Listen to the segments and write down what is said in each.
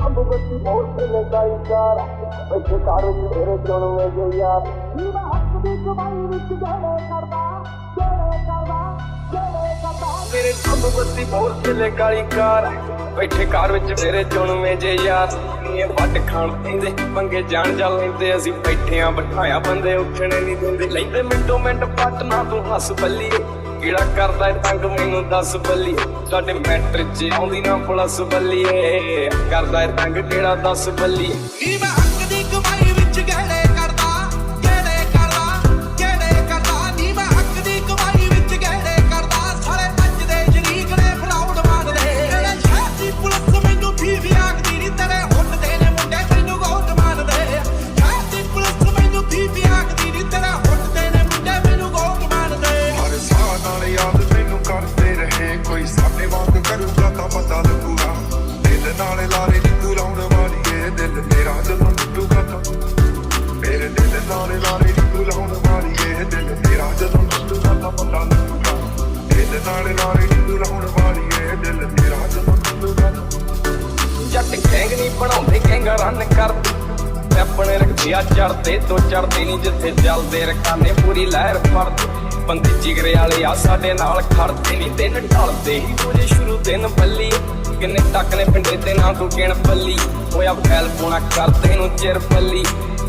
बत्ती बहुत से लगाई कार वैसे कारों में तेरे जोड़ में जो यार नीवा हक दी कमाई विच गहरे करदा मेरे सब बत्ती बहुत से लगाई कार बैठे कार विच मेरे जोड़ में जे यार ये वट खान पींदे पंगे जान जा लेंदे ਅਸੀਂ बैठे आ बिठाया बंदे उठने नहीं देंदे लेंदे मिंटो मिंट पट ना तू हस बल्ली ਕਿਹੜਾ ਕਰਦਾ ਏ ਤੰਗ ਮੈਨੂੰ ਦੱਸ ਬੱਲੀ ਸਾਡੇ ਮੈਟਰ 'ਚ ਆਉਂਦੀ ਨਾ ਪੁਲਿਸ ਬੱਲੀਏ ਕਰਦਾ ਏ ਤੰਗ ਕਿਹੜਾ ਦੱਸ ਬੱਲੀ ਨੀ ਮੈਂ ਹੱਕ ਦੀ ਕਮਾਈ ਵਿੱਚ ਗਹਿੜੇ ਕਰਦਾ ਨੀ ਮੈਂ ਹੱਕ ਦੀ ਕਮਾਈ ਵਿੱਚ ਗਹਿੜੇ ਕਰਦਾ ਸਾਰੇ ਨੱਚਦੇ ਸ਼ਰੀਕ ਨੇ ਫਰਾਉਡ ਮਾਰਦੇ ਮੇਰੇ ਸ਼ਹਿਰ ਦੀ ਪੁਲਿਸ ਮੈਨੂੰ ਫੀਵੀ ਆਖਦੀ ਨੀ ਤੇਰੇ ਹੁੱਟਦੇ ਨੇ ਮੁੰਡੇ ਮੈਨੂੰ ਗੋਟ ਮਾਰਦੇ ਸ਼ਹਿਰ ਦੀ ਪੁਲਿਸ ਮੈਨੂੰ ਫੀਵੀ ਆਖਦੀ ਨੀ ਤੇਰੇ ਹੁੱਟਦੇ ਨੇ ਮੁੰਡੇ ਮੈਨੂੰ ਗੋਟ ਮਾਰਦੇ ਹਰ ਸਾਹ ਨਾਲ ਯਾਦ ਮੈਨੂੰ ਕਰਦੇ ਰਹੇ ਕੋਈ ਸਾਡੇ ਵਾਂਗ ਕਰੂਗਾ ਤਾਂ ਪਤਾ ਲੱਗੂਗਾ ਦਿਲ ਨਾਲ ਲਾਰੇ ਨੀ ਤੂੰ ਲਾਉਣ ਵਾਲੀਏ ਦਿਲ ਮੇਰਾ ਜਦੋਂ ਟੁੱਟੂਗਾ ਤਾਂ ਮੇਰੇ ਦਿਲ ਨਾਲ ਲਾਰੇ ਨੀ ਤੂੰ ਲਾਉਣ ਵਾਲੀਏ ਦਿਲ ਮੇਰਾ ਜਦੋਂ ਟੁੱਟੂਗਾ ਤਾਂ ਪਤਾ ਲੱਗੂਗਾ ਦਿਲ ਨਾਲ ਲਾਰੇ ਨੀ ਤੂੰ ਲਾਉਣ ਵਾਲੀਏ ਦਿਲ ਮੇਰਾ ਜਦੋਂ ਟੁੱਟੂਗਾ ਜੱਟ ਗੈਂਗ ਨਹੀਂ ਬਣਾਉਂਦੇ ਗੈਂਗਾ ਰਨ ਕਰਦੇ ਆਪਣੇ ਰਖਿਆ ਚੜਦੇ ਤੋਂ ਚੜਦੇ ਨਹੀਂ ਜਿੱਥੇ ਚੱਲਦੇ ਰਕਾਨੇ ਪੂਰੀ ਲਹਿਰ ਫੜਦੇ ਬੰਦੇ ਜਿਗਰੇ ਵਾਲੇ ਆ ਸਾਡੇ ਨਾਲ ਖੜਦੇ ਨਹੀਂ ਦਿਨ ਢਲਦੇ ਹੀ ਰੋਜੇ ਸ਼ੁਰੂ ਦਿਨ ਬੱਲੀ ਕਿੰਨੇ ਟੱਕ ਨੇ ਪਿੰਡੇ ਤੇ ਨਾ ਤੂੰ ਗਿਣ ਬੱਲੀ ਹੋਇਆ ਫੈਲ ਪੋਣਾ ਕਰਦੇ ਨੂੰ ਚਿਰ ਬੱਲੀ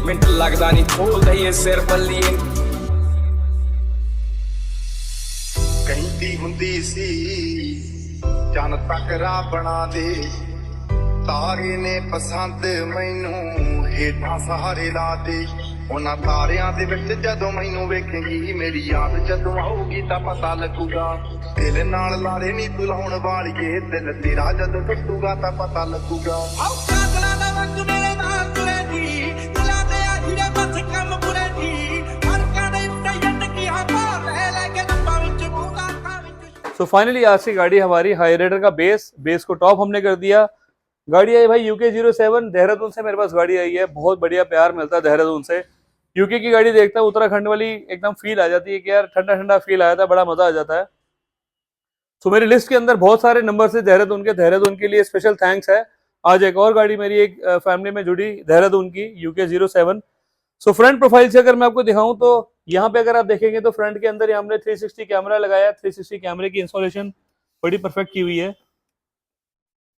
ਮਿੰਟ ਲੱਗਦਾ ਨਹੀਂ ਖੋਲਦਾ ਇਹ ਸਿਰ ਬੱਲੀ ਕਹਿੰਦੀ ਹੁੰਦੀ ਸੀ ਜਨ ਤੱਕ ਰਾਹ ਬਣਾ ਦੇ ਤਾਰੇ ਨੇ ਪਸੰਦ ਮੈਨੂੰ ਹੇਠਾਂ ਸਹਾਰੇ ਲਾ ਦੇ ਉਹਨਾਂ ਤਾਰਿਆਂ ਦੇ ਵਿੱਚ ਜਦੋਂ ਮੈਨੂੰ ਵੇਖੇਂਗੀ ਮੇਰੀ ਯਾਦ ਜਦੋਂ ਆਊਗੀ ਤਾਂ ਪਤਾ ਲੱਗੂਗਾ ਦਿਲ ਨਾਲ ਲਾਰੇ ਨੀ ਤੂੰ ਲਾਉਣ ਵਾਲੀਏ ਦਿਲ ਤੇਰਾ ਜਦੋਂ ਟੁੱਟੂਗਾ ਤਾਂ ਪਤਾ ਲੱਗੂਗਾ ਆਉ ਕਾਗਲਾ ਦਾ ਵੰਗ ਮੇਰੇ ਨਾਲ ਤੁਰੇ ਜੀ ਦਿਲਾਂ ਦੇ ਆ ਜਿਹੜੇ ਬਸ ਕੰਮ ਬੁਰੇ ਜੀ ਫਰਕਾਂ ਦੇ ਉੱਤੇ ਜੱਟ ਕੀ ਹਾਂ ਭਾਰ ਲੈ ਕੇ ਨੱਪਾਂ ਵਿੱਚ ਮੂੰਹ ਅੱਖਾਂ ਵਿੱਚ सो फाइनली आज की गाड़ी हमारी हाई राइडर का बेस को टॉप हमने कर दिया। गाड़ी आई भाई UK 07 देहरादून से मेरे पास गाड़ी आई है। बहुत बढ़िया प्यार मिलता है देहरादून से। यूके की गाड़ी देखता हूँ उत्तराखंड वाली एकदम फील आ जाती है कि यार ठंडा ठंडा फील आया था, बड़ा मजा आ जाता है। सो मेरी लिस्ट के अंदर बहुत सारे नंबर से देहरादून के लिए स्पेशल थैंक्स है। आज एक और गाड़ी मेरी एक फैमिली में जुड़ी देहरादून की UK 07। सो फ्रंट प्रोफाइल से अगर मैं आपको दिखाऊं तो यहाँ पे अगर आप देखेंगे तो फ्रंट के अंदर हमने 360 कैमरा लगाया। 360 कैमरे की इंस्टॉलेशन बड़ी परफेक्ट की हुई है।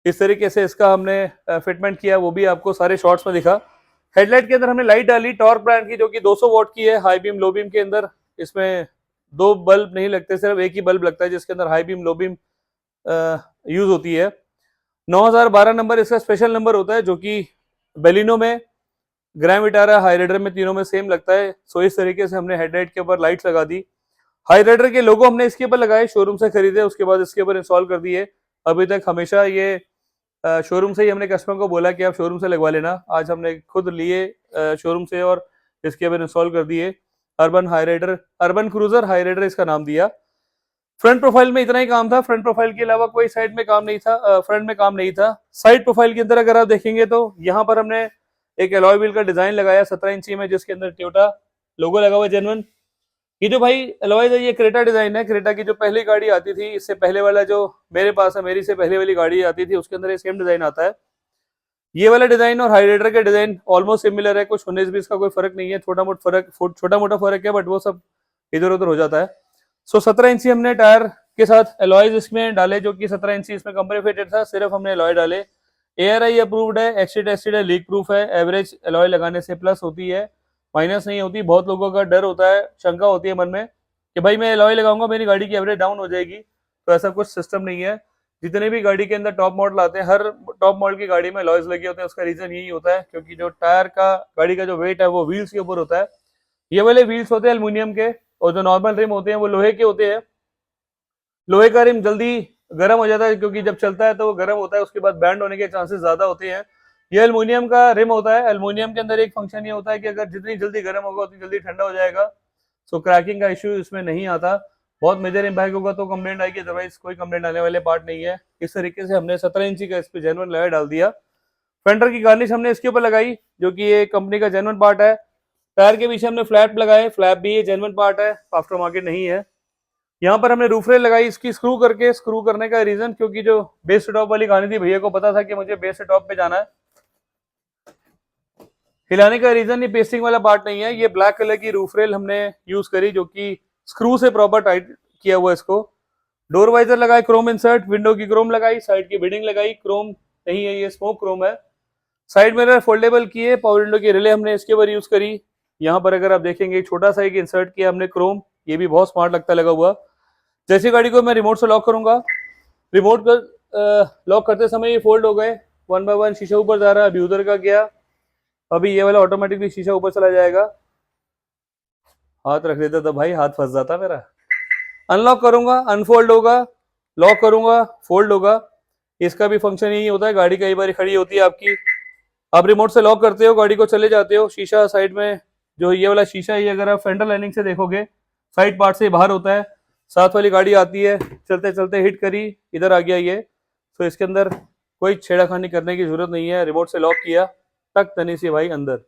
इस तरीके से इसका हमने फिटमेंट किया, वो भी आपको सारे शॉट्स में दिखा। हेडलाइट के अंदर हमने लाइट डाली टॉर्क ब्रांड की जो कि 200 वॉट की है। हाई बीम लो बीम के अंदर इसमें दो बल्ब नहीं लगते, सिर्फ एक ही बल्ब लगता है जिसके अंदर high beam low beam use होती है। 9012 नंबर इसका स्पेशल नंबर होता है जो कि बेलिनो में, ग्रैंड विटारा, हाई राइडर में तीनों में सेम लगता है। सो इस तरीके से हमने हेडलाइट के ऊपर लाइट्स लगा दी। हाई राइडर के लोगो हमने इसके ऊपर लगाए, शोरूम से खरीदे, उसके बाद इसके ऊपर इंस्टॉल कर दिए। अभी तक हमेशा ये शोरूम से ही हमने कस्टमर को बोला कि आप शोरूम से लगवा लेना। आज हमने खुद लिए शोरूम से और इसके ऊपर इंस्टॉल कर दिए। अर्बन क्रूजर हाई राइडर इसका नाम दिया। फ्रंट प्रोफाइल में इतना ही काम था। फ्रंट प्रोफाइल के अलावा कोई साइड में काम नहीं था, फ्रंट में काम नहीं था। साइड प्रोफाइल के अंदर अगर आप देखेंगे तो यहाँ पर हमने एक एलॉय व्हील का डिजाइन लगाया 17 इंची में, जिसके अंदर टोयोटा लोगो लगा हुआ है जेन्युइन। ये जो भाई एलॉय है ये क्रेटा डिजाइन है। क्रेटा की जो पहली गाड़ी आती थी, इससे पहले वाला जो मेरे पास है, मेरी से पहले वाली गाड़ी आती थी, उसके अंदर ये सेम डिजाइन आता है। ये वाला डिजाइन और हाई राइडर का डिजाइन ऑलमोस्ट सिमिलर है, कुछ 19-20 का कोई फर्क नहीं है। छोटा मोटा फर्क है, बट वो सब इधर उधर हो जाता है। सो 17 इंची हमने टायर के साथ एलॉयज इसमें डाले, जो कि 17 इंची इसमें कंपनी फिटेड था, सिर्फ हमने एलॉय डाले। ARI अप्रूव्ड है, एक्सटी टेस्टेड है, लीक प्रूफ है। एवरेज एलॉय लगाने से प्लस होती है, माइनस नहीं होती। बहुत लोगों का डर होता है, शंका होती है मन में कि भाई मैं एलॉय लगाऊंगा मेरी गाड़ी की एवरेज डाउन हो जाएगी, तो ऐसा कुछ सिस्टम नहीं है। जितने भी गाड़ी के अंदर टॉप मॉडल आते हैं, हर टॉप मॉडल की गाड़ी में एलॉयज लगे होते हैं। उसका रीजन यही होता है क्योंकि जो टायर का गाड़ी का जो वेट है वो व्हील्स के ऊपर होता है। ये वाले व्हील्स होते हैं एल्युमिनियम के, और जो नॉर्मल रिम होते हैं वो लोहे के होते हैं। लोहे का रिम जल्दी गर्म हो जाता है क्योंकि जब चलता है तो वो गर्म होता है, उसके बाद बैंड होने के चांसेस ज्यादा होते हैं। ये एल्युमिनियम का रिम होता है। एल्युमिनियम के अंदर एक फंक्शन ये होता है कि अगर जितनी जल्दी गर्म होगा उतनी जल्दी ठंडा हो जाएगा। सो क्रैकिंग का इश्यू इसमें नहीं आता। बहुत मेजर इम्पैक्ट होगा तो कंप्लेंट आएगी, अदरवाइज कोई कंप्लेंट आने वाले पार्ट नहीं है। इस तरीके से हमने 17 इंची का इस पे जेन्युइन एलॉय डाल दिया। फेंडर की गार्निश हमने इसके ऊपर लगाई, जो कि ये कंपनी का जेन्युइन पार्ट है। टायर के पीछे हमने फ्लैप लगाए, फ्लैप भी ये जेन्युइन पार्ट है, आफ्टर मार्केट नहीं है। यहाँ पर हमने रूफ रेल लगाई इसकी स्क्रू करने का रीजन क्योंकि जो बेस से टॉप वाली गाड़ी थी, भैया को पता था कि मुझे बेस से टॉप पे जाना है, हिलाने का रीजन ये पेस्टिंग वाला पार्ट नहीं है, ये ब्लैक कलर की रूफ रेल हमने यूज करी जो कि स्क्रू से प्रॉपर टाइट किया हुआ है इसको। डोर वाइजर लगाए क्रोम इंसर्ट, विंडो की क्रोम लगाई, साइड की बिडिंग लगाई, क्रोम नहीं है ये स्मोक क्रोम है। साइड मिरर फोल्डेबल किए, पावर विंडो की रिले हमने इसके ऊपर यूज करी। यहाँ पर अगर आप देखेंगे छोटा सा एक इंसर्ट किया हमने क्रोम, ये भी बहुत स्मार्ट लगता लगा हुआ। जैसे गाड़ी को मैं रिमोट से लॉक करूंगा, रिमोट का लॉक करते समय ये फोल्ड हो गए, 1 बाय 1 शीशा ऊपर जा रहा है, अभी उधर का गया, अभी ये वाला ऑटोमेटिकली शीशा ऊपर चला जाएगा। हाथ रख देता तो भाई हाथ फंस जाता मेरा। अनलॉक करूंगा अनफोल्ड होगा, लॉक करूंगा फोल्ड होगा। इसका भी फंक्शन यही होता है, गाड़ी कई बार खड़ी होती है आपकी, आप रिमोट से लॉक करते हो, गाड़ी को चले जाते हो, शीशा साइड में जो ये वाला शीशा है, ये अगर आप फेंडर लाइनिंग से देखोगे साइड पार्ट से बाहर होता है। साथ वाली गाड़ी आती है, चलते चलते हिट करी, इधर आ गया ये, तो इसके अंदर कोई छेड़ाखानी करने की जरूरत नहीं है। रिमोट से लॉक किया, टक तनी सी भाई अंदर।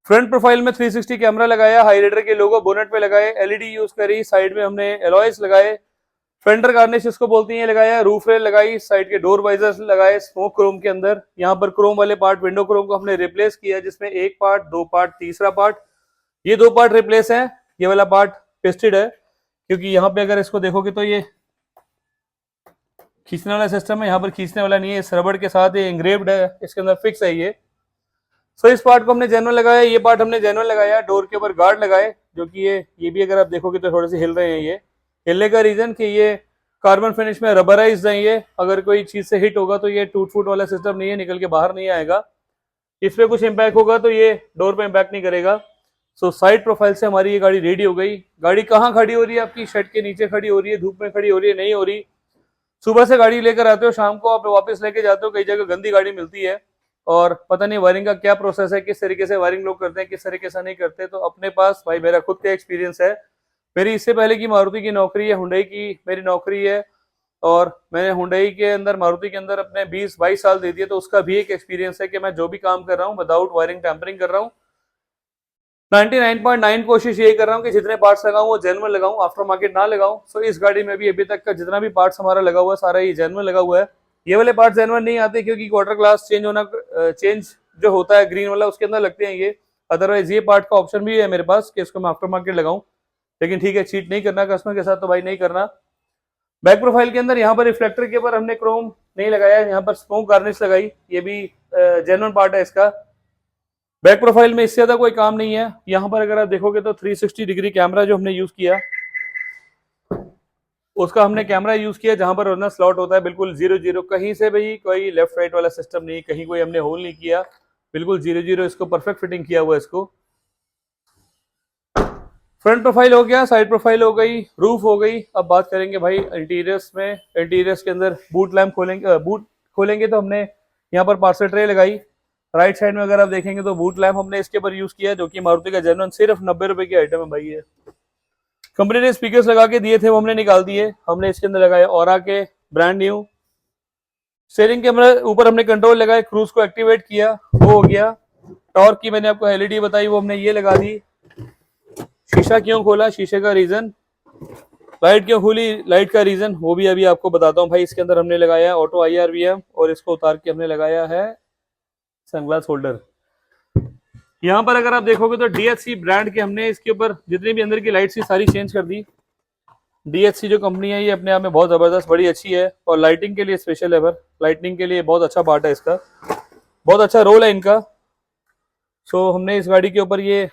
फ्रंट प्रोफाइल में 360 कैमरा लगाया, हाईलाइटर के लोगो बोनेट पे लगाए, एलईडी यूज करी, साइड में हमने एलॉयज लगाए, फेंडर गार्निश इसको बोलती है लगाया, रूफ रेल लगाई, साइड के डोर वाइजर्स लगाए स्मोक क्रोम के अंदर। यहाँ पर क्रोम वाले पार्ट विंडो क्रोम को हमने रिप्लेस किया, जिसमें एक पार्ट, दो पार्ट, तीसरा पार्ट, ये 2 पार्ट रिप्लेस है, ये वाला पार्ट पेस्टेड है, क्योंकि यहाँ पे अगर इसको देखोगे तो ये खींचने वाला सिस्टम है, यहाँ पर खींचने वाला नहीं है, इस रबड़ के साथ ये इंग्रेव्ड है, इसके अंदर फिक्स है ये। सो इस पार्ट को हमने जेनुअन लगाया, ये पार्ट हमने जेनुअन लगाया, डोर के ऊपर गार्ड लगाए, जो कि ये भी अगर आप देखोगे तो थोड़े से हिल रहे हैं। ये हिलने का रीजन कि ये कार्बन फिनिश में रबराइज्ड है, ये अगर कोई चीज से हिट होगा तो ये टूट फूट वाला सिस्टम नहीं है, निकल के बाहर नहीं आएगा। इस पे कुछ इम्पैक्ट होगा तो ये डोर पे इम्पैक्ट नहीं करेगा। सो साइड प्रोफाइल से हमारी ये गाड़ी रेडी हो गई। गाड़ी कहाँ खड़ी हो रही है आपकी, शेड के नीचे खड़ी हो रही है, धूप में खड़ी हो रही है, नहीं हो रही। सुबह से गाड़ी लेकर आते हो, शाम को आप वापस लेके जाते हो, कई जगह गंदी गाड़ी मिलती है और पता नहीं वायरिंग का क्या प्रोसेस है, किस तरीके से वायरिंग लोग करते हैं, किस तरीके से नहीं करते। तो अपने पास भाई मेरा खुद का एक्सपीरियंस है, मेरी इससे पहले की मारुति की नौकरी है, हुंडई की मेरी नौकरी है, और मैंने हुंडई के अंदर मारुति के अंदर अपने 20-22 साल दे दिए, तो उसका भी एक एक्सपीरियंस है कि मैं जो भी काम कर रहा हूँ विदाउट वायरिंग टैंपरिंग कर रहा हूँ। 99.9 कोशिश यही कर रहा हूँ कि जितने पार्ट्स लगाऊं वो जेन्युइन लगाऊं, आफ्टर मार्केट ना लगाऊं। सो इस गाड़ी में भी अभी तक का जितना भी पार्ट्स हमारा लगा हुआ है सारा ये जेन्युइन लगा हुआ है। ये वाले पार्ट्स जेन्युइन नहीं आते क्योंकि वाटर ग्लास चेंज जो होता है ग्रीन वाला उसके अंदर लगते हैं ये, अदरवाइज ये पार्ट का ऑप्शन भी है मेरे पास कि इसको मैं आफ्टर मार्केट लगाऊं। लेकिन ठीक है, चीट नहीं करना कस्टमर के साथ, तो भाई नहीं करना। बैक प्रोफाइल के अंदर यहाँ पर रिफ्लेक्टर के ऊपर हमने क्रोम नहीं लगाया, यहाँ पर स्मोक गार्निश लगाई, ये भी जेन्युइन पार्ट है इसका। बैक प्रोफाइल में इससे ज्यादा कोई काम नहीं है। यहाँ पर अगर आप देखोगे तो 360 डिग्री कैमरा जो हमने यूज किया, उसका हमने कैमरा यूज किया जहां पर रनर स्लॉट होता है, बिल्कुल 0-0, कहीं से भी कोई लेफ्ट राइट वाला सिस्टम नहीं, कहीं कोई हमने होल नहीं किया, बिल्कुल 0-0 इसको परफेक्ट फिटिंग किया हुआ है इसको। फ्रंट प्रोफाइल हो गया, साइड प्रोफाइल हो गई, रूफ हो गई। अब बात करेंगे भाई इंटीरियर्स में। इंटीरियर्स के अंदर बूट लैम्प खोलेंगे तो हमने यहाँ पर पार्सल ट्रे लगाई। राइट साइड में अगर आप देखेंगे तो बूट लैम्प हमने इसके ऊपर यूज किया, जो कि मारुति का जेन्युइन सिर्फ 90 रुपए की आइटम है भाई। ये कंपनी ने स्पीकर्स लगा के दिए थे, वो हमने निकाल दिए, हमने इसके अंदर लगाए औरा के ब्रांड न्यू। स्टीयरिंग के ऊपर हमने कंट्रोल लगाए, क्रूज को एक्टिवेट किया, वो हो गया। टॉर्क की मैंने आपको एलईडी बताई, वो हमने ये लगा दी। शीशा क्यों खोला, शीशे का रीजन, लाइट क्यों खुली, लाइट का रीजन वो भी अभी आपको बताता हूँ भाई। इसके अंदर हमने लगाया है ऑटो IRVM और इसको उतार के हमने लगाया है सनग्लास होल्डर। यहाँ पर अगर आप देखोगे तो DHC ब्रांड के हमने इसके ऊपर जितनी भी अंदर की लाइट्स थी सारी चेंज कर दी। DHC जो कंपनी है ये अपने आप में बहुत जबरदस्त बड़ी अच्छी है और लाइटिंग के लिए स्पेशल है, पर लाइटिंग के लिए बहुत अच्छा पार्ट है इसका, बहुत अच्छा रोल है इनका। सो हमने इस गाड़ी के ऊपर ये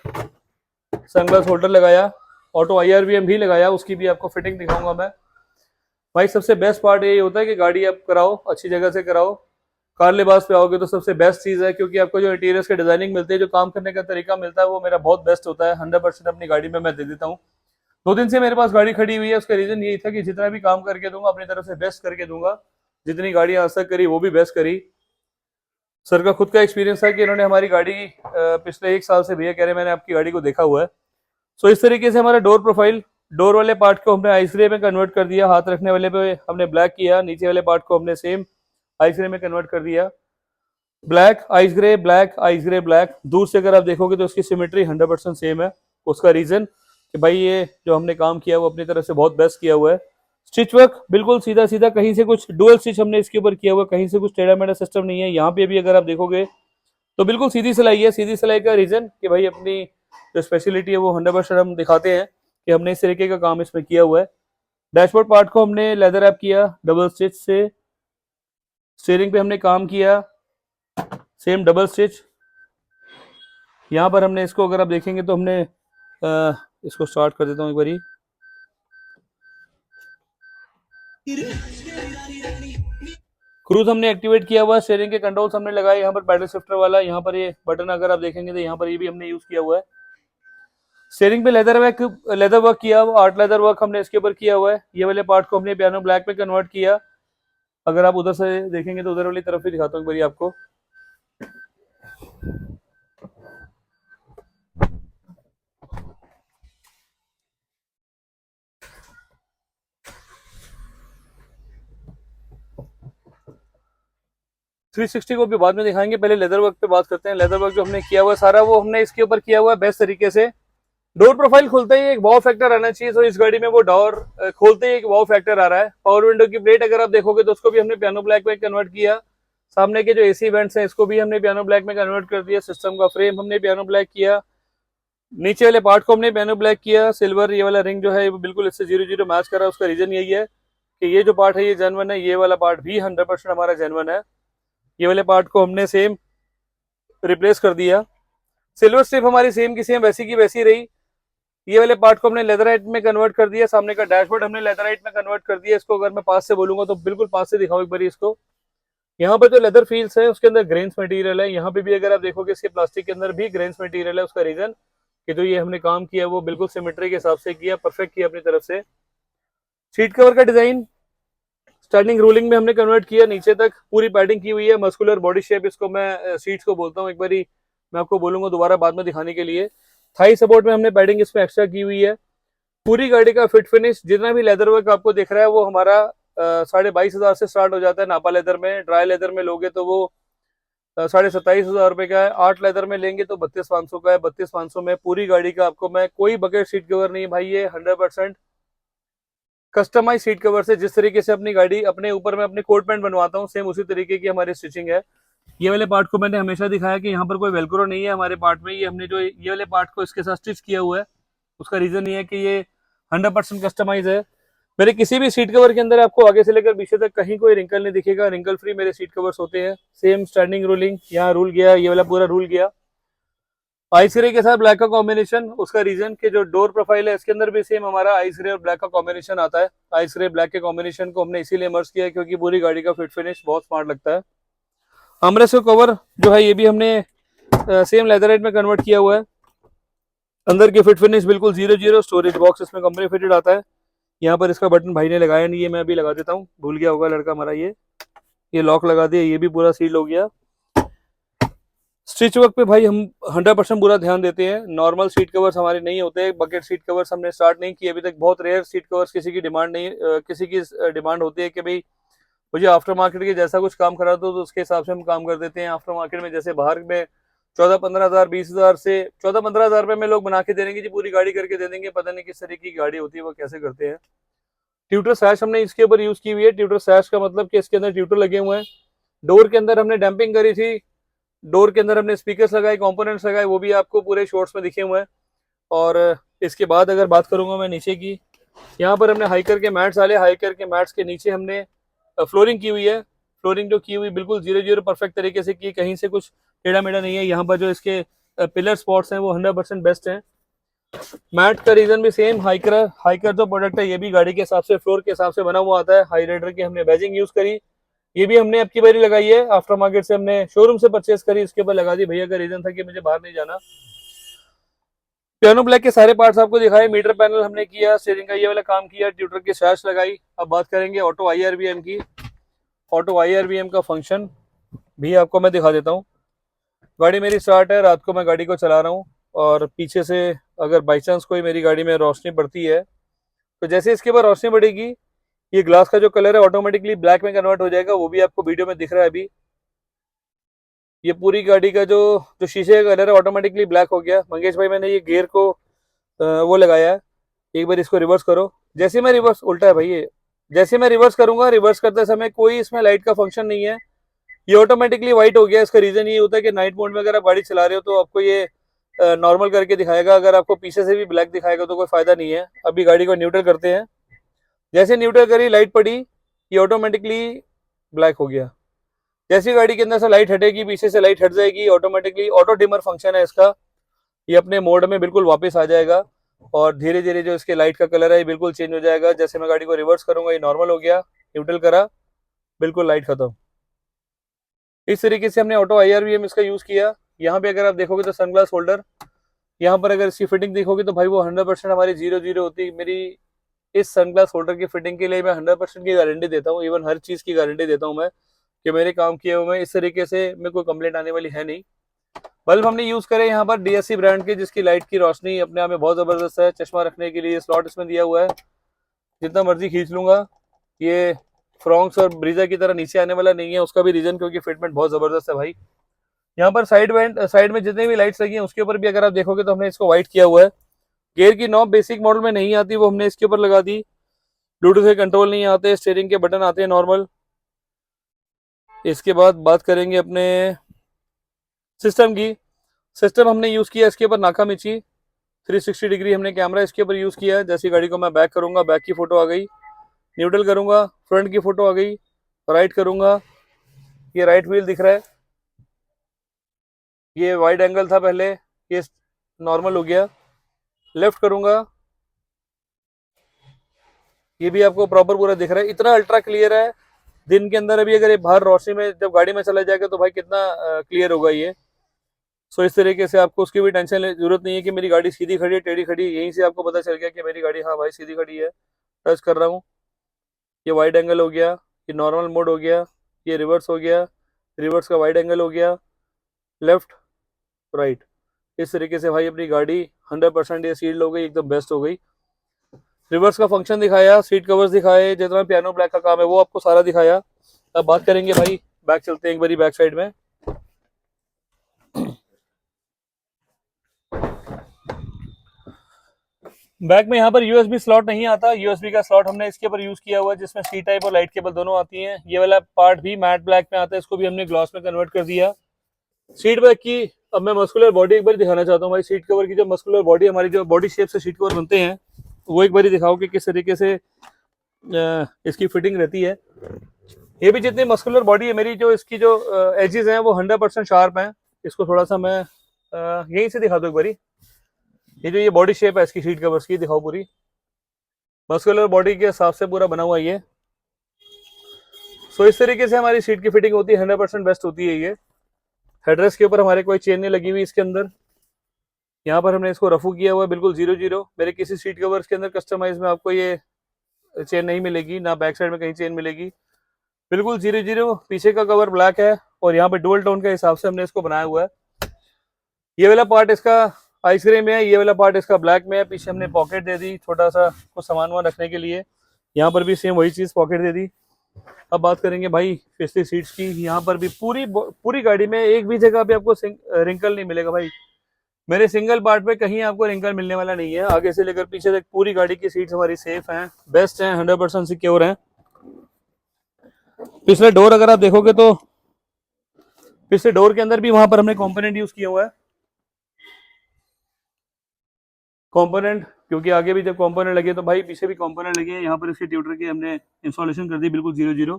सनग्लास होल्डर लगाया, ऑटो IRVM भी लगाया, उसकी भी आपको फिटिंग दिखाऊंगा मैं भाई। सबसे बेस्ट पार्ट ये होता है कि गाड़ी आप कराओ अच्छी जगह से कराओ, कार लिबास पे आओगे तो सबसे बेस्ट चीज है, क्योंकि आपको जो इंटीरियर्स के डिजाइनिंग मिलती है, जो काम करने का तरीका मिलता है, वो मेरा बहुत बेस्ट होता है। 100% अपनी गाड़ी में मैं दे देता हूँ। 2 दिन से मेरे पास गाड़ी खड़ी हुई है, उसका रीजन यही था कि जितना भी काम करके दूंगा अपनी तरफ से बेस्ट करके दूंगा। जितनी गाड़ी आज तक करी वो भी बेस्ट करी। सर का खुद का एक्सपीरियंस है कि इन्होंने हमारी गाड़ी पिछले 1 साल से भैया कह रहे मैंने आपकी गाड़ी को देखा हुआ है। सो इस तरीके से हमारा डोर प्रोफाइल, डोर वाले पार्ट को हमने आइस ग्रे में कन्वर्ट कर दिया, हाथ रखने वाले पे हमने ब्लैक किया, नीचे वाले पार्ट को हमने सेम आइस ग्रे में कन्वर्ट कर दिया। Black ice grey, black ice grey, black. दूर से अगर आप देखोगे तो उसकी सिमेट्री 100% सेम है। उसका रीजन कि भाई ये जो हमने काम किया वो अपनी तरफ से बहुत बेस्ट किया हुआ है। स्टिच वर्क बिल्कुल सीधा सीधा, कहीं से कुछ डुअल स्टिच हमने इसके ऊपर किया हुआ है, कहीं से कुछ टेढ़ा मेढ़ा सिस्टम नहीं है। यहाँ पे भी अगर आप देखोगे तो बिल्कुल सीधी सिलाई है। सीधी सिलाई का रीजन कि भाई अपनी जो स्पेशलिटी है वो 100% हम दिखाते हैं कि हमने इस तरीके का काम इसमें किया हुआ है। डैशबोर्ड पार्ट को हमने लेदर रैप किया डबल स्टिच से। स्टीयरिंग पे हमने काम किया सेम डबल स्टिच। यहाँ पर हमने इसको अगर आप देखेंगे तो हमने इसको स्टार्ट कर देता हूँ एक बारी। क्रूज हमने एक्टिवेट किया हुआ है। स्टीयरिंग के कंट्रोल्स हमने लगाए यहाँ पर पैडल शिफ्टर वाला। यहाँ पर ये बटन अगर आप देखेंगे तो यहाँ पर ये भी हमने यूज किया हुआ है। स्टीयरिंग पे लेदर वर्क किया हुआ, आर्ट लेदर वर्क हमने इसके ऊपर किया हुआ है। ये वाले पार्ट को हमने पियानो ब्लैक में कन्वर्ट किया। अगर आप उधर से देखेंगे तो उधर वाली तरफ भी दिखाता हूँ एक बारी आपको। थ्री सिक्सटी को भी बाद में दिखाएंगे, पहले लेदर वर्क पे बात करते हैं। लेदर वर्क जो हमने किया हुआ है सारा वो हमने इसके ऊपर किया हुआ है बेस्ट तरीके से। डोर प्रोफाइल खुलते ही एक वाव फैक्टर आना चाहिए, तो इस गाड़ी में वो डोर खोलते ही एक वाव फैक्टर आ रहा है। पावर विंडो की प्लेट अगर आप देखोगे तो उसको भी हमने पियानो ब्लैक में कन्वर्ट किया। सामने के जो एसी वेंट्स हैं इसको भी हमने पियानो ब्लैक में कन्वर्ट कर दिया। सिस्टम का फ्रेम हमने पियानो ब्लैक किया। नीचे वाले पार्ट को हमने पियानो ब्लैक किया। सिल्वर ये वाला रिंग जो है वो बिल्कुल इससे 0-0 मैच कर रहा है। उसका रीजन यही है कि ये जो पार्ट है ये जेन्युइन है। ये वाला पार्ट भी 100% हमारा जेन्युइन है। ये वाले पार्ट को हमने सेम रिप्लेस कर दिया। सिल्वर स्ट्रिप हमारी सेम की सेम वैसी की वैसी रही। ये वाले पार्ट को हमने लेदराइट में कन्वर्ट कर दिया। सामने का डैशबोर्ड हमने लेदराइट में कन्वर्ट कर दिया। इसको अगर मैं पास से बोलूंगा तो बिल्कुल पास से दिखाओ एक बार इसको। यहाँ पर जो लेदर फील्स है उसके अंदर ग्रेन्स मटेरियल है। यहाँ पे भी अगर आप देखोगे इसके प्लास्टिक के अंदर भी ग्रेन्स मटेरियल है। उसका रीजन कि जो ये हमने काम किया वो बिल्कुल सिमेट्री के हिसाब से किया, परफेक्ट किया अपनी तरफ से। सीट कवर का डिजाइन स्टैंडिंग रूलिंग में हमने कन्वर्ट किया। नीचे तक पूरी पैडिंग की हुई है। मस्कुलर बॉडी शेप इसको मैं सीट्स को बोलता हूँ। एक बारी मैं आपको बोलूंगा दोबारा बाद में दिखाने के लिए। थाई सपोर्ट में हमने पैडिंग इसमें एक्स्ट्रा की हुई है। पूरी गाड़ी का फिट फिनिश जितना भी लेदर वर्क आपको दिख रहा है वो हमारा 22,500 से स्टार्ट हो जाता है। नापा लेदर में, ड्राई लेदर में लोगे तो वो 27,500 रुपए का है। आर्ट लेदर में लेंगे तो 32,500 का है। 32,500 में पूरी गाड़ी का आपको मैं कोई बकेट सीट कवर नहीं भाई, ये 100% कस्टमाइज सीट कवर से जिस तरीके से अपनी गाड़ी अपने ऊपर में अपने कोट पैंट बनवाता हूँ सेम उसी तरीके की हमारी स्टिचिंग है। ये वाले पार्ट को मैंने हमेशा दिखाया कि यहाँ पर कोई वेलक्रो नहीं है हमारे पार्ट में। ये हमने जो ये वाले पार्ट को इसके साथ स्टिच किया हुआ है उसका रीजन ये है कि ये 100% कस्टमाइज है। मेरे किसी भी सीट कवर के अंदर आपको आगे से लेकर पीछे तक कहीं कोई रिंकल नहीं दिखेगा। रिंकल फ्री मेरे सीट कवर्स होते हैं। सेम स्टैंडिंग रूलिंग यहाँ रूल गया, ये वाला पूरा रूल गया। आइस ग्रे के साथ ब्लैक का कॉम्बिनेशन, उसका रीजन कि जो डोर प्रोफाइल है इसके अंदर भी सेम हमारा आइस ग्रे और ब्लैक का कॉम्बिनेशन आता है। आइस ग्रे ब्लैक के कॉम्बिनेशन को हमने इसीलिए मर्ज किया है क्योंकि पूरी गाड़ी का फिट फिनिश बहुत स्मार्ट लगता है। आर्मरेस्ट का कवर जो है ये भी हमने सेम लेदराइट में कन्वर्ट किया हुआ है। अंदर की फिट फिनिश बिल्कुल 0-0। स्टोरेज बॉक्स इसमें कंपनी फिटेड आता है। यहाँ पर इसका बटन भाई ने लगाया नहीं है, मैं अभी लगा देता हूँ, भूल गया होगा लड़का हमारा। ये लॉक लगा दिया, ये भी पूरा सील हो गया। स्टिच वर्क पे भाई हम 100% पूरा ध्यान देते हैं। नॉर्मल सीट कवर्स हमारे नहीं होते। बकेट सीट कवर्स हमने स्टार्ट नहीं किए अभी तक। बहुत रेयर सीट कवर्स किसी की डिमांड नहीं किसी की डिमांड होती है कि भाई मुझे आफ्टर मार्केट के जैसा कुछ काम करा दो, तो उसके हिसाब से हम काम कर देते हैं। आफ्टर मार्केट में जैसे बाहर में 14-15 हज़ार 20 हज़ार से 14-15 हज़ार रुपये में लोग बना के दे देंगे जी, पूरी गाड़ी करके दे देंगे। पता नहीं किस तरीके की गाड़ी होती है वो कैसे करते हैं। ट्यूटर सैश हमने इसके ऊपर यूज की हुई है। ट्यूटर सैश का मतलब कि इसके अंदर ट्यूटर लगे हुए हैं। डोर के अंदर हमने डैम्पिंग करी थी। डोर के अंदर हमने स्पीकर्स लगाए, कंपोनेंट्स लगाए, वो भी आपको पूरे शॉर्ट्स में दिखे हुए हैं। और इसके बाद अगर बात करूंगा मैं नीचे की, यहाँ पर हमने हाइकर के मैट्स डाले। हाइकर के मैट्स के नीचे हमने फ्लोरिंग की हुई है। फ्लोरिंग जो की हुई बिल्कुल 0-0 परफेक्ट तरीके से की, कहीं से कुछ टेढ़ा मेढ़ा नहीं है। यहाँ पर जो इसके पिलर स्पॉट्स हैं वो 100% बेस्ट हैं। मैट का रीजन भी सेम। हाइकर जो प्रोडक्ट है ये भी गाड़ी के हिसाब से फ्लोर के हिसाब से बना हुआ आता है। हाई राइडर की हमने बैजिंग यूज करी, ये भी हमने अब की बारी लगाई है। आफ्टर मार्केट से हमने शोरूम से परचेस करी, इसके ऊपर लगा दी भैया का रीजन था कि मुझे बाहर नहीं जाना। पियानो ब्लैक के सारे पार्ट्स आपको दिखाए। मीटर पैनल हमने किया, स्टीयरिंग का ये वाला काम किया, ट्यूटर की सैश लगाई। अब बात करेंगे ऑटो IRBM की। ऑटो IRBM का फंक्शन भी आपको मैं दिखा देता हूँ। गाड़ी मेरी स्टार्ट है, रात को मैं गाड़ी को चला रहा हूँ और पीछे से अगर बाई चांस कोई मेरी गाड़ी में रोशनी पड़ती है तो जैसे इसके ऊपर रोशनी पड़ेगी ये ग्लास का जो कलर है ऑटोमेटिकली ब्लैक में कन्वर्ट हो जाएगा। वो भी आपको वीडियो में दिख रहा है अभी। ये पूरी गाड़ी का जो शीशे का कलर है ऑटोमेटिकली ब्लैक हो गया। मंगेश भाई मैंने ये गियर को वो लगाया है। एक बार इसको रिवर्स करो। जैसे मैं रिवर्स, उल्टा है भाई ये, जैसे मैं रिवर्स करूंगा, रिवर्स करते समय कोई इसमें लाइट का फंक्शन नहीं है। ये ऑटोमेटिकली व्हाइट हो गया। इसका रीजन ये होता है कि नाइट मोड में अगर आप गाड़ी चला रहे हो तो आपको ये नॉर्मल करके दिखाएगा। अगर आपको पीछे से भी ब्लैक दिखाएगा तो कोई फायदा नहीं है। अभी गाड़ी को न्यूट्रल करते हैं। जैसे न्यूट्रल करी, लाइट पड़ी, ये ऑटोमेटिकली ब्लैक हो गया। जैसी गाड़ी के अंदर से लाइट हटेगी, पीछे से लाइट हट जाएगी, ऑटोमेटिकली ऑटो डिमर फंक्शन है इसका, ये अपने मोड में बिल्कुल वापस आ जाएगा और धीरे धीरे जो इसके लाइट का कलर है ये बिल्कुल चेंज हो जाएगा। जैसे मैं गाड़ी को रिवर्स करूंगा, ये नॉर्मल हो गया, न्यूट्रल करा, बिल्कुल लाइट खत्म। इस तरीके से हमने ऑटो IRVM इसका यूज किया। यहाँ पे अगर आप देखोगे तो सनग्लास होल्डर, यहाँ पर अगर इसकी फिटिंग देखोगे तो भाई वो 100% हमारी 0-0 होती है। मेरी इस सनग्लास होल्डर की फिटिंग के लिए मैं 100% की गारंटी देता हूँ। इवन हर चीज की गारंटी देता हूँ मैं कि मेरे काम किए हुए में इस तरीके से मेरे को कंप्लेंट आने वाली है नहीं। बल्ब हमने यूज करे यहाँ पर DSC ब्रांड के, जिसकी लाइट की रोशनी अपने आप में बहुत जबरदस्त है। चश्मा रखने के लिए स्लॉट इसमें दिया हुआ है, जितना मर्जी खींच लूंगा। ये फ्रॉन्क्स और ब्रीजा की तरह नीचे आने वाला नहीं है, उसका भी रीजन क्योंकि फिटमेंट बहुत जबरदस्त है भाई। यहाँ पर साइड में जितने भी लाइट्स लगी हैं उसके ऊपर भी अगर आप देखोगे तो हमने इसको व्हाइट किया हुआ है। गियर की नॉब बेसिक मॉडल में नहीं आती, वो हमने इसके ऊपर लगा दी। ब्लूटूथ के कंट्रोल नहीं आते, स्टीयरिंग के बटन आते हैं नॉर्मल। इसके बाद बात करेंगे अपने सिस्टम की। सिस्टम हमने यूज किया इसके ऊपर नाका मिची 360 डिग्री हमने कैमरा इसके ऊपर यूज किया है। जैसी गाड़ी को मैं बैक करूंगा, बैक की फोटो आ गई, न्यूट्रल करूंगा, फ्रंट की फोटो आ गई, राइट करूंगा, ये राइट व्हील दिख रहा है, ये वाइड एंगल था पहले, ये नॉर्मल हो गया। लेफ्ट करूंगा, ये भी आपको प्रॉपर पूरा दिख रहा है, इतना अल्ट्रा क्लियर है। दिन के अंदर अभी अगर ये बाहर रोशनी में जब गाड़ी में चला जाएगा तो भाई कितना क्लियर होगा ये। सो इस तरीके से आपको उसकी भी टेंशन जरूरत नहीं है कि मेरी गाड़ी सीधी खड़ी है टेढ़ी खड़ी है, यहीं से आपको पता चल गया कि मेरी गाड़ी हाँ भाई सीधी खड़ी है। टच कर रहा हूँ, ये वाइड एंगल हो गया, ये नॉर्मल मोड हो गया, ये रिवर्स हो गया, रिवर्स का वाइड एंगल हो गया, लेफ्ट राइट। इस तरीके से भाई अपनी गाड़ी 100% ये सील्ड हो गई, एकदम बेस्ट हो गई। रिवर्स का फंक्शन दिखाया, सीट कवर्स दिखाए, जितना पियानो ब्लैक का काम है वो आपको सारा दिखाया। अब बात करेंगे भाई, बैक चलते हैं एक बारी बैक साइड में। बैक में यहाँ पर USB स्लॉट नहीं आता, USB का स्लॉट हमने इसके ऊपर यूज किया हुआ है, जिसमें C टाइप और लाइट केबल दोनों आती हैं। ये वाला पार्ट भी मैट ब्लैक में आता है, इसको भी हमने ग्लॉस में कन्वर्ट कर दिया। सीट बैक की अब मैं मस्कुलर बॉडी एक बार दिखाना चाहता हूँ भाई। सीट कवर की जो मस्कुलर बॉडी, हमारी जो बॉडी शेप से सीट कवर बनते हैं, वो एक बार दिखाओ कि किस तरीके से इसकी फिटिंग रहती है। ये भी जितनी मस्कुलर बॉडी है मेरी, जो इसकी जो एजेस हैं वो 100% शार्प हैं। इसको थोड़ा सा मैं यहीं से दिखा दूँ एक बारी। ये जो ये बॉडी शेप है इसकी सीट कवर्स की दिखाओ, पूरी मस्कुलर बॉडी के हिसाब से पूरा बना हुआ है ये। सो इस तरीके से हमारी सीट की फिटिंग होती है, 100% बेस्ट होती है ये। हेडरेस्ट के ऊपर हमारे कोई चेन नहीं लगी हुई इसके अंदर। यहाँ पर हमने इसको रफू किया हुआ है बिल्कुल 0-0। मेरे किसी सीट कवर्स के अंदर कस्टमाइज में आपको ये चेन नहीं मिलेगी, ना बैक साइड में कहीं चेन मिलेगी, बिल्कुल 0-0। पीछे का कवर ब्लैक है और यहाँ पे डुअल टोन के हिसाब से हमने इसको बनाया हुआ है। ये वाला पार्ट इसका आइसक्रीम में है, ये वाला पार्ट इसका ब्लैक में है। पीछे हमने पॉकेट दे दी छोटा सा कुछ सामान वामान रखने के लिए, यहाँ पर भी सेम वही चीज पॉकेट दे दी। अब बात करेंगे भाई पिछली सीट्स की। यहाँ पर भी पूरी गाड़ी में एक भी जगह पे आपको रिंकल नहीं मिलेगा भाई। मेरे सिंगल पार्ट पे कहीं आपको रिंकल मिलने वाला नहीं है। आगे से लेकर पीछे तक पूरी गाड़ी की सीट्स हमारी सेफ हैं, बेस्ट हैं, 100% सिक्योर हैं। पिछले डोर अगर आप देखोगे तो पिछले डोर के अंदर भी वहां पर हमने कंपोनेंट यूज किया हुआ है। कंपोनेंट क्योंकि आगे भी जब कंपोनेंट लगे तो भाई पीछे भी कंपोनेंट लगे हैं। यहाँ पर इसके ट्यूटर की हमने इंस्टॉलेशन कर दी बिल्कुल 0-0।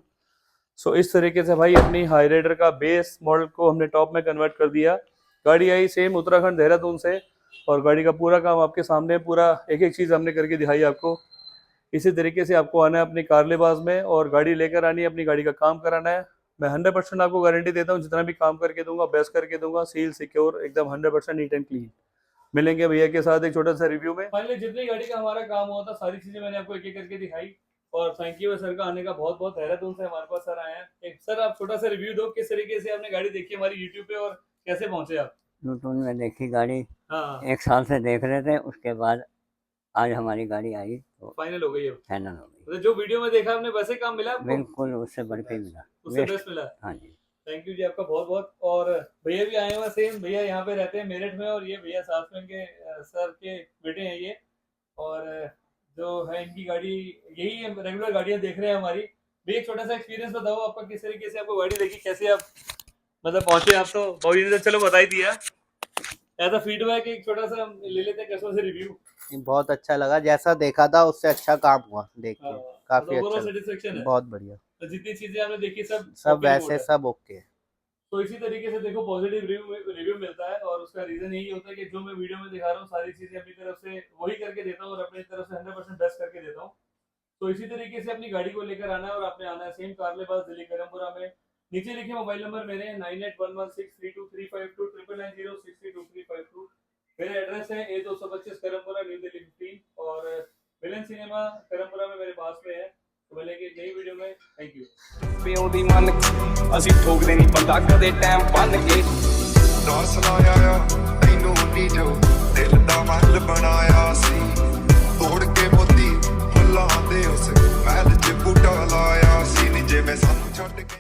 सो इस तरीके से भाई अपनी हाई राइडर का बेस मॉडल को हमने टॉप में कन्वर्ट कर दिया। गाड़ी आई सेम उत्तराखंड देहरादून से और गाड़ी का पूरा काम आपके सामने, पूरा एक एक चीज़ हमने करके दिखाई आपको। इसी तरीके से आपको आना है अपनी कार लिबास में और गाड़ी लेकर आनी है, अपनी गाड़ी का काम कराना है। मैं 100% आपको गारंटी देता हूँ, जितना भी काम करके दूंगा बेस्ट करके दूंगा, सील सिक्योर एकदम 100% नीट एंड क्लीन। मिलेंगे भैया के साथ एक छोटा सा रिव्यू में। फाइनली जितनी गाड़ी का हमारा काम हुआ था सारी चीजें मैंने आपको एक एक करके दिखाई। और थैंक यू सर का आने का बहुत बहुत। देहरादून से हमारे पास सर आए हैं। एक सर आप छोटा सा रिव्यू दो, किस तरीके से आपने गाड़ी देखी हमारी यूट्यूब पे और कैसे पहुंचे आप? यूट्यूब में देखी गाड़ी, हाँ 1 साल से देख रहे थे, उसके बाद आज हमारी गाड़ी आई तो फाइनल हो गई है। फाइनल हो गई। मतलब जो वीडियो में देखा आपने वैसे काम मिला आपको? बिल्कुल उससे बढ़ के मिला, उससे बेस्ट मिला। हाँ जी। थैंक यू जी आपका बहुत बहुत। और भैया भी आए हुए सेम, भैया यहाँ पे रहते हैं मेरठ में और ये भैया साथ में इनके सर के बेटे हैं ये। और जो है इनकी गाड़ी यही रेगुलर गाड़ियाँ देख रहे हैं हमारी। भी एक छोटा सा एक्सपीरियंस बताओ आपका, किस तरीके से आपको गाड़ी देखी, कैसे आप मतलब पहुंचे आप? तो भाई ने तो चलो बता ही दिया, ऐसा फीडबैक एक छोटा सा ले लेते हैं कस्टमर से रिव्यू। बहुत अच्छा लगा, जैसा देखा था उससे अच्छा काम हुआ देख के, काफी ओवरऑल अच्छा लगा, सेटिस्फेक्शन है, बहुत बढ़िया, तो जितनी चीजें आपने देखी सब सब okay वैसे report है। सब ओके। तो इसी तरीके से देखो पॉजिटिव रिव्यू मिलता है, और उसका रीजन यही होता है कि जो मैं वीडियो में दिखा रहा हूँ सारी चीजें अपनी तरफ से वही करके देता हूँ और अपनी तरफ से 100% बेस्ट करके देता हूँ। तो इसी तरीके से अपनी गाड़ी को लेकर आना है और आपने आना है सेम कारलेबाज दिल्ली करमपुरा में। नीचे लिखे मोबाइल नंबर मेरे 9811632352 99063235 मेरा एड्रेस है A225 करमपुरा न्यू दिल्ली 15 और विलन सिनेमा करमपुरा में मेरे पास में है। तो मिलेंगे एक नई वीडियो में, थैंक यू। ਪਿਓ ਦੀ ਮੰਨ ਕੇ ਅਸੀਂ ਠੋਕਦੇ ਨਹੀਂ ਬੰਦਾ ਕਦੇ ਟਾਈਮ ਬੰਨ ਕੇ ਦਾਸ ਲਾਇਆ ਆ ਤੈਨੂੰ ਨੀ ਜੋ ਦਿਲ ਦਾ ਮਹਿਲ ਬਣਾਇਆ ਸੀ ਤੋੜ ਕੇ ਮੋਤੀ ਫੁੱਲਾਂ ਦੇ ਉਸ ਮਹਿਲ 'ਚ ਬੂਟਾ ਲਾਇਆ ਸੀ ਨੀ ਜਿਵੇਂ ਸਾਨੂੰ ਛੱਡ ਕੇ